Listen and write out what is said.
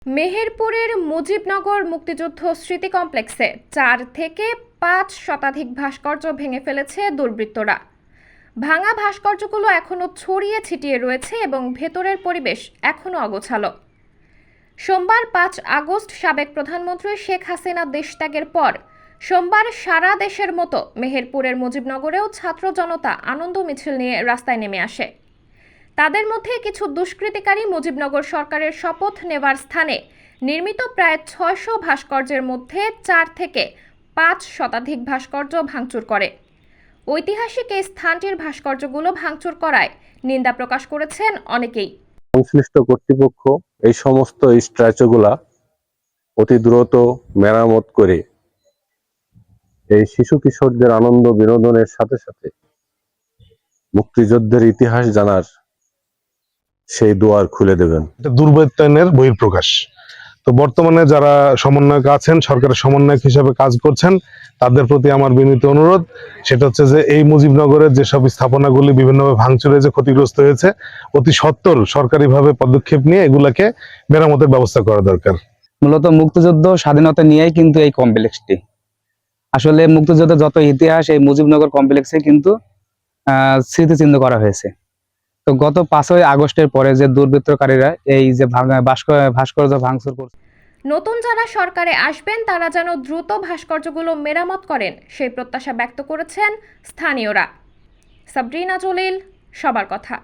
মেহেরপুরের মুজিবনগর মুক্তিযুদ্ধ স্মৃতি কমপ্লেক্সে ৪ থেকে ৫ শতাধিক ভাস্কর্য ভেঙে ফেলেছে দুর্বৃত্তরা। ভাঙা ভাস্কর্যগুলো এখনও ছড়িয়ে ছিটিয়ে রয়েছে এবং ভেতরের পরিবেশ এখনও অগোছালো। সোমবার ৫ আগস্ট সাবেক প্রধানমন্ত্রী শেখ হাসিনা দেশত্যাগের পর সোমবার সারা দেশের মতো মেহেরপুরের মুজিবনগরেও ছাত্র জনতা আনন্দ মিছিল নিয়ে রাস্তায় নেমে আসে। তাদের মধ্যে কিছু দুষ্কৃতিকারী মুজিবনগর সরকারের শপথ নেওয়ার স্থানে নির্মিত প্রায় ৬০০ ভাস্কর্যের মধ্যে ৪ থেকে ৫ শতাধিক ভাস্কর্য ভাঙচুর করে। ঐতিহাসিক এই স্থানটির ভাস্কর্যগুলো ভাঙচুর করায় নিন্দা প্রকাশ করেছেন অনেকেই। সংশ্লিষ্ট কর্তৃপক্ষ এই সমস্ত স্ট্যাচুগুলা অতি দ্রুত মেরামত করে এই শিশু কিশোরদের আনন্দ বিনোদনের সাথে সাথে মুক্তিযুদ্ধের ইতিহাস জানার সেই দুয়ার খুলে দেবেন। এটা দুর্বৃত্তায়নের বহিঃপ্রকাশ। তো বর্তমানে যারা সমন্বয়ক আছেন, সরকারের সমন্বয়ক হিসেবে কাজ করছেন, তাদের প্রতি আমার বিনীত অনুরোধ সেটা হচ্ছে যে এই মুজিবনগরের যেসব স্থাপনাগুলি বিভিন্নভাবে ভাঙচুরে যে ক্ষতিগ্রস্ত হয়েছে, অতি সত্বর সরকারিভাবে পদক্ষেপ নিয়ে এগুলাকে মেরামতের ব্যবস্থা করা দরকার। মূলত মুক্তিযুদ্ধ স্বাধীনতা নিয়েই কিন্তু এই কমপ্লেক্সটি, আসলে মুক্তিযুদ্ধের যত ইতিহাস এই মুজিবনগর কমপ্লেক্সে কিন্তু স্মৃতিচিহ্ন করা হয়েছে। তো গত ৫ই আগস্টের পরে যে দুর্বৃত্তকারীরা এই যে ভাস্কর্য ভাঙচুর করছে, নতুন যারা সরকারে আসবেন তারা যেন দ্রুত ভাস্কর্যগুলো মেরামত করেন সেই প্রত্যাশা ব্যক্ত করেছেন স্থানীয়রা। সাবরিনা জলিল, সবার কথা।